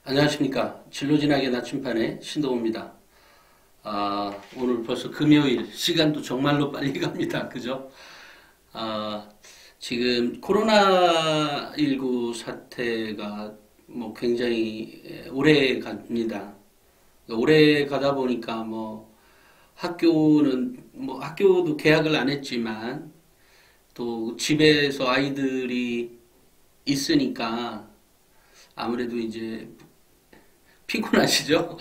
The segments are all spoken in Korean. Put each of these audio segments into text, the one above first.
안녕하십니까. 진로진학의 나침판의 신동호입니다. 오늘 벌써 금요일, 시간도 정말로 빨리 갑니다. 그죠? 아, 지금 코로나19 사태가 뭐 굉장히 오래 갑니다. 오래 가다 보니까 학교도 개학을 안 했지만 또 집에서 아이들이 있으니까 아무래도 이제 피곤하시죠?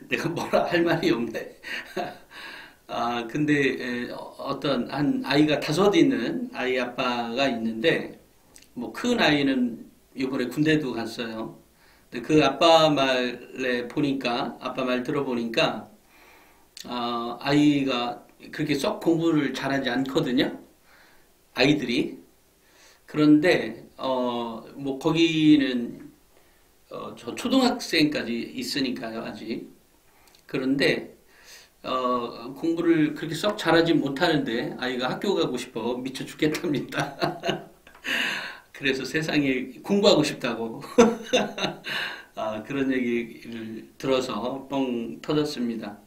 내가 뭐라 할 말이 없네. 근데 어떤 한 아이가 다섯 있는 아이 아빠가 있는데 뭐 큰 아이는 이번에 군대도 갔어요. 근데 그 아빠 말 들어보니까 아이가 그렇게 썩 공부를 잘하지 않거든요. 아이들이. 그런데 뭐 거기는 저 초등학생까지 있으니까요, 아직. 그런데, 공부를 그렇게 썩 잘하지 못하는데, 아이가 학교 가고 싶어 미쳐 죽겠답니다. 그래서 세상에 공부하고 싶다고. 그런 얘기를 들어서 뻥 터졌습니다.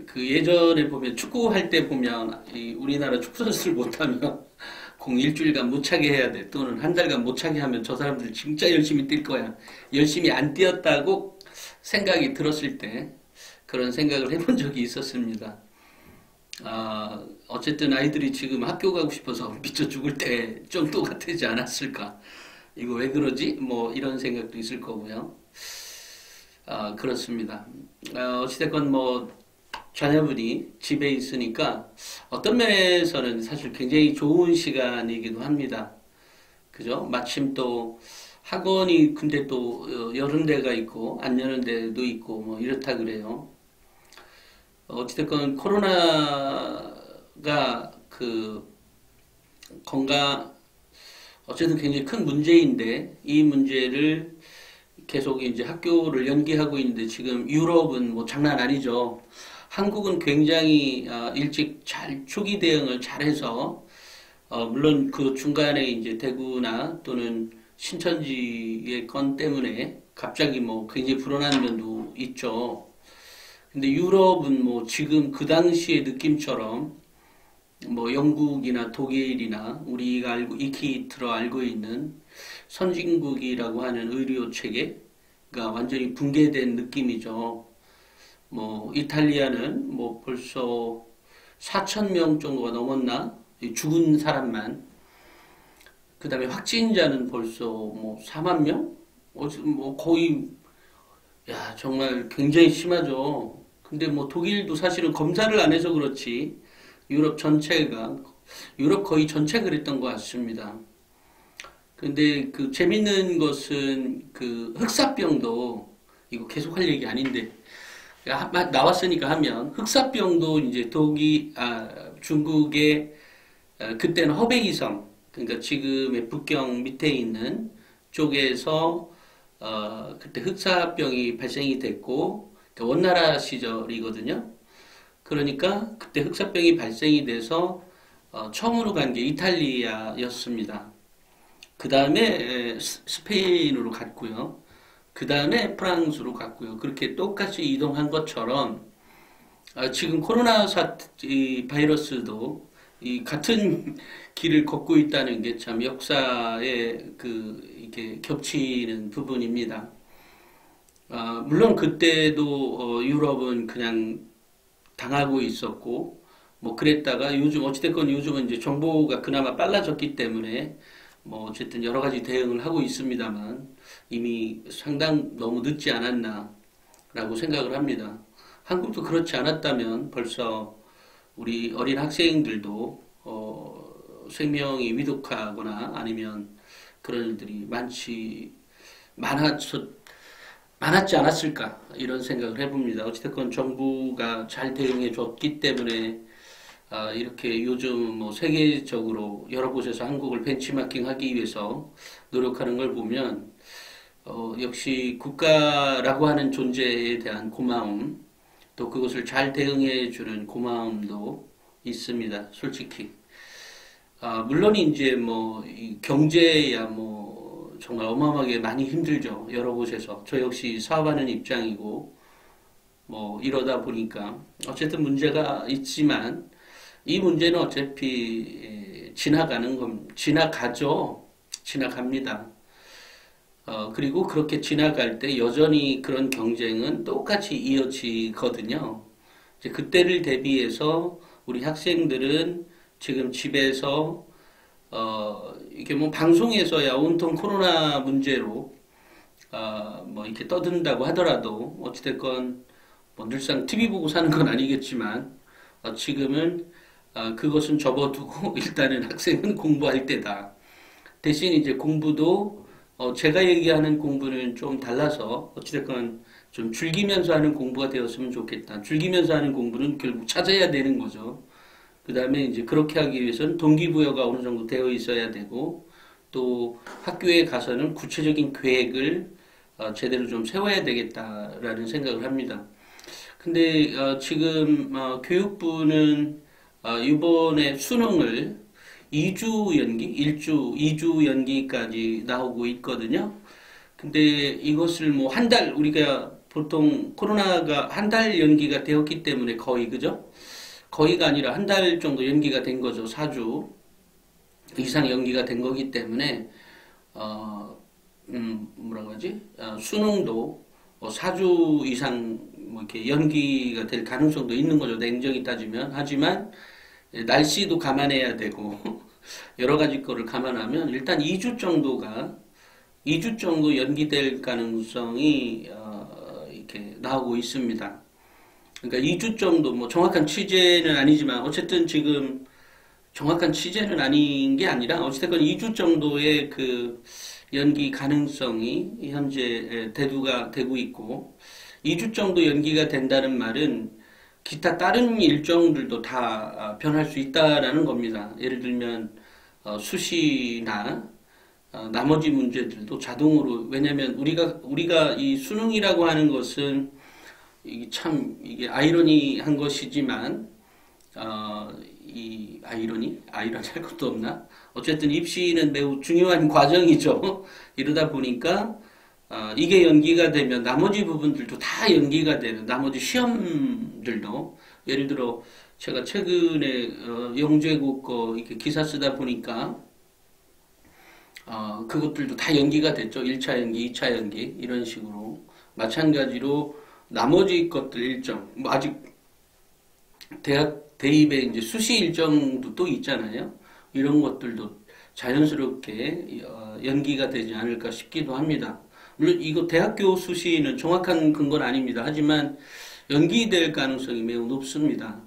그 예전에 보면 축구할 때 보면, 이 우리나라 축구 선수를 못하면, 공 일주일간 못 차게 해야 돼. 또는 한 달간 못 차게 하면 저 사람들 진짜 열심히 뛸 거야. 열심히 안 뛰었다고 생각이 들었을 때 그런 생각을 해본 적이 있었습니다. 어쨌든 아이들이 지금 학교 가고 싶어서 미쳐 죽을 때 정도 같지 않았을까. 이거 왜 그러지? 뭐 이런 생각도 있을 거고요. 그렇습니다. 어찌됐건 뭐 자녀분이 집에 있으니까 어떤 면에서는 사실 굉장히 좋은 시간이기도 합니다. 그죠? 마침 또 학원이 근데 또 여는 데가 있고 안 여는 데도 있고 뭐 이렇다 그래요. 어찌됐건 코로나가 그 건강 어쨌든 굉장히 큰 문제인데 이 문제를 계속 이제 학교를 연기하고 있는데 지금 유럽은 뭐 장난 아니죠. 한국은 굉장히 일찍 잘 초기 대응을 잘해서 물론 그 중간에 이제 대구나 또는 신천지의 건 때문에 갑자기 뭐 굉장히 불어난 면도 있죠. 근데 유럽은 뭐 지금 그 당시의 느낌처럼 뭐 영국이나 독일이나 우리가 익히 들어 알고 있는 선진국이라고 하는 의료 체계가 완전히 붕괴된 느낌이죠. 뭐 이탈리아는 뭐 벌써 4천 명 정도가 넘었나? 죽은 사람만. 그다음에 확진자는 벌써 뭐 4만 명? 뭐 거의 야 정말 굉장히 심하죠. 근데 뭐 독일도 사실은 검사를 안 해서 그렇지 유럽 거의 전체 그랬던 것 같습니다. 근데 그 재밌는 것은 그 흑사병도 이거 계속 할 얘기 아닌데 나왔으니까 하면 흑사병도 이제 중국의 그때는 허베이성 그러니까 지금의 북경 밑에 있는 쪽에서 그때 흑사병이 발생이 됐고 그러니까 원나라 시절이거든요. 그러니까 그때 흑사병이 발생이 돼서 처음으로 간 게 이탈리아였습니다. 그 다음에 스페인으로 갔고요. 그 다음에 프랑스로 갔고요. 그렇게 똑같이 이동한 것처럼 지금 이 바이러스도 이 같은 길을 걷고 있다는 게 참 역사에 이게 겹치는 부분입니다. 물론 그때도 유럽은 그냥 당하고 있었고 뭐 그랬다가 어찌됐건 요즘은 이제 정보가 그나마 빨라졌기 때문에 뭐 어쨌든 여러 가지 대응을 하고 있습니다만 이미 상당 너무 늦지 않았나라고 생각을 합니다. 한국도 그렇지 않았다면 벌써 우리 어린 학생들도 생명이 위독하거나 아니면 그런 일들이 많았지 않았을까 이런 생각을 해봅니다. 어찌됐건 정부가 잘 대응해 줬기 때문에 이렇게 요즘 뭐 세계적으로 여러 곳에서 한국을 벤치마킹하기 위해서 노력하는 걸 보면 역시 국가라고 하는 존재에 대한 고마움 또 그것을 잘 대응해 주는 고마움도 있습니다. 솔직히 물론 이제 뭐 이 경제야 뭐 정말 어마어마하게 많이 힘들죠. 여러 곳에서. 저 역시 사업하는 입장이고, 뭐, 이러다 보니까. 어쨌든 문제가 있지만, 이 문제는 어차피 지나가죠. 지나갑니다. 그리고 그렇게 지나갈 때 여전히 그런 경쟁은 똑같이 이어지거든요. 이제 그때를 대비해서 우리 학생들은 지금 집에서 이게 뭐 방송에서야 온통 코로나 문제로 뭐 이렇게 떠든다고 하더라도 어찌됐건 뭐 늘상 TV 보고 사는 건 아니겠지만 지금은 그것은 접어두고 일단은 학생은 공부할 때다. 대신 이제 공부도 제가 얘기하는 공부는 좀 달라서 어찌됐건 좀 즐기면서 하는 공부가 되었으면 좋겠다. 즐기면서 하는 공부는 결국 찾아야 되는 거죠. 그 다음에 이제 그렇게 하기 위해서는 동기부여가 어느 정도 되어 있어야 되고 또 학교에 가서는 구체적인 계획을 제대로 좀 세워야 되겠다라는 생각을 합니다. 근데 지금 교육부는 이번에 수능을 2주 연기, 2주 연기까지 나오고 있거든요. 근데 이것을 뭐 한 달, 우리가 보통 코로나가 한 달 연기가 되었기 때문에 거의, 그죠? 거의가 아니라 한 달 정도 연기가 된 거죠. 4주 이상 연기가 된 거기 때문에, 뭐라고 하지? 수능도 4주 이상 뭐 이렇게 연기가 될 가능성도 있는 거죠. 냉정히 따지면. 하지만, 날씨도 감안해야 되고, 여러 가지 거를 감안하면 일단 2주 정도 연기될 가능성이 이렇게 나오고 있습니다. 그러니까 2주 정도 뭐 정확한 취재는 아니지만 어쨌든 지금 정확한 취재는 아닌 게 아니라 어쨌든 2주 정도의 그 연기 가능성이 현재 대두가 되고 있고 2주 정도 연기가 된다는 말은 기타 다른 일정들도 다 변할 수 있다라는 겁니다. 예를 들면 수시나 나머지 문제들도 자동으로 왜냐하면 우리가 이 수능이라고 하는 것은 이게 아이러니한 것이지만 이 아이러니할 것도 없나? 어쨌든 입시는 매우 중요한 과정이죠. 이러다 보니까 이게 연기가 되면 나머지 부분들도 다 연기가 되는 나머지 시험들도 예를 들어 제가 최근에 영재고 거 이렇게 기사 쓰다 보니까 그것들도 다 연기가 됐죠. 1차 연기, 2차 연기 이런 식으로 마찬가지로 나머지 것들 일정 뭐 아직 대학 대입의 이제 수시 일정도 또 있잖아요. 이런 것들도 자연스럽게 연기가 되지 않을까 싶기도 합니다. 물론 이거 대학교 수시는 정확한 근거는 아닙니다. 하지만 연기될 가능성이 매우 높습니다.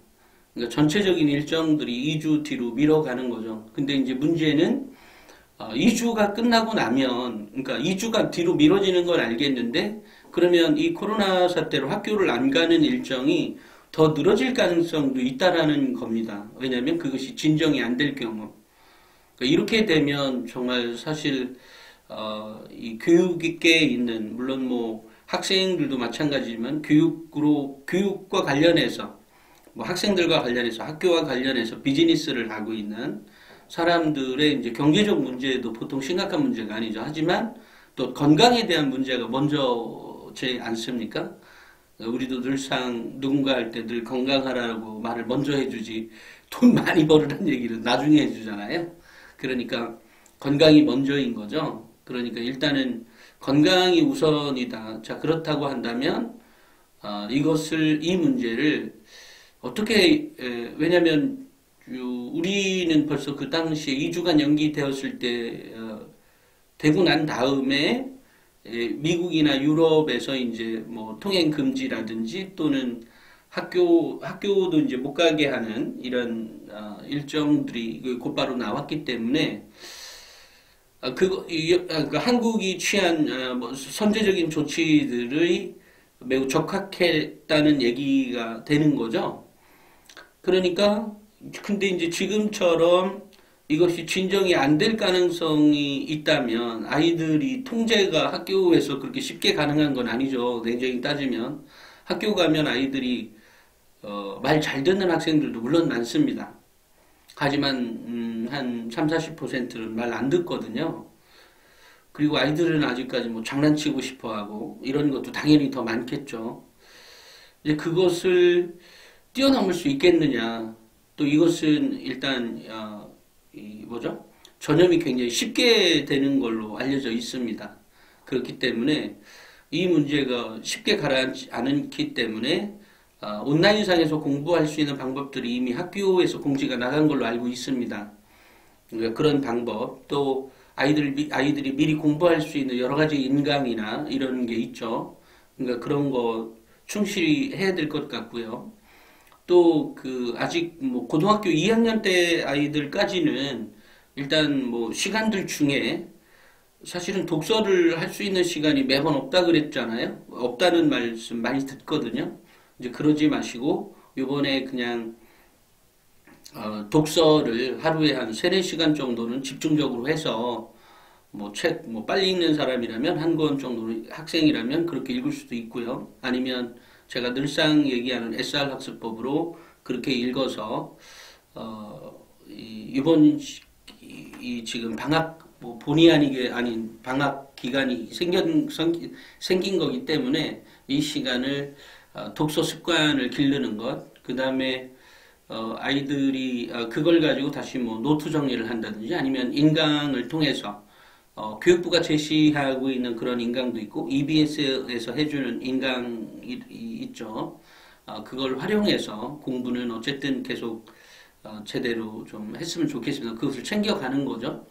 그러니까 전체적인 일정들이 2주 뒤로 미뤄가는 거죠. 근데 이제 문제는 2주가 끝나고 나면, 그러니까 2주가 뒤로 미뤄지는 건 알겠는데, 그러면 이 코로나 사태로 학교를 안 가는 일정이 더 늘어질 가능성도 있다라는 겁니다. 왜냐하면 그것이 진정이 안 될 경우. 그러니까 이렇게 되면 정말 사실 이 교육계에 있는 물론 뭐 학생들도 마찬가지지만 교육과 관련해서 뭐 학생들과 관련해서 학교와 관련해서 비즈니스를 하고 있는 사람들의 이제 경제적 문제도 보통 심각한 문제가 아니죠. 하지만 또 건강에 대한 문제가 먼저지 않습니까? 우리도 늘상 누군가 할 때 늘 건강하라고 말을 먼저 해주지 돈 많이 벌으라는 얘기를 나중에 해주잖아요. 그러니까 건강이 먼저인 거죠. 그러니까 일단은 건강이 우선이다. 자, 그렇다고 한다면 이 문제를 어떻게 왜냐하면 우리는 벌써 그 당시에 2주간 연기되었을 때 되고 난 다음에 미국이나 유럽에서 이제 뭐 통행 금지라든지 또는 학교도 이제 못 가게 하는 이런 일정들이 곧바로 나왔기 때문에 그러니까 한국이 취한 뭐 선제적인 조치들의 매우 적합했다는 얘기가 되는 거죠. 그러니까 근데 이제 지금처럼 이것이 진정이 안 될 가능성이 있다면 아이들이 통제가 학교에서 그렇게 쉽게 가능한 건 아니죠. 냉정히 따지면 학교 가면 아이들이 말 잘 듣는 학생들도 물론 많습니다. 하지만 한 30, 40%는 말 안 듣거든요. 그리고 아이들은 아직까지 뭐 장난치고 싶어 하고 이런 것도 당연히 더 많겠죠. 이제 그것을 뛰어넘을 수 있겠느냐. 또 이것은 일단, 뭐죠? 전염이 굉장히 쉽게 되는 걸로 알려져 있습니다. 그렇기 때문에 이 문제가 쉽게 가라앉지 않기 때문에 온라인상에서 공부할 수 있는 방법들이 이미 학교에서 공지가 나간 걸로 알고 있습니다. 그러니까 그런 방법, 또 아이들이 미리 공부할 수 있는 여러 가지 인강이나 이런 게 있죠. 그러니까 그런 거 충실히 해야 될 것 같고요. 또 아직 뭐 고등학교 2학년 때 아이들까지는 일단 뭐 시간들 중에 사실은 독서를 할 수 있는 시간이 매번 없다 그랬잖아요. 없다는 말씀 많이 듣거든요. 이제 그러지 마시고 요번에 그냥 독서를 하루에 한 3, 4시간 정도는 집중적으로 해서 뭐 책, 뭐 빨리 읽는 사람이라면 한 권 정도, 학생이라면 그렇게 읽을 수도 있고요. 아니면 제가 늘상 얘기하는 SR 학습법으로 그렇게 읽어서, 이번 지금 방학, 뭐 본의 아니게 아닌 방학 기간이 생긴 거기 때문에 이 시간을 독서 습관을 기르는 것, 그 다음에 아이들이 그걸 가지고 다시 뭐 노트 정리를 한다든지 아니면 인강을 통해서 교육부가 제시하고 있는 그런 인강도 있고 EBS에서 해주는 인강이 있죠. 그걸 활용해서 공부는 어쨌든 계속 제대로 좀 했으면 좋겠습니다. 그것을 챙겨가는 거죠.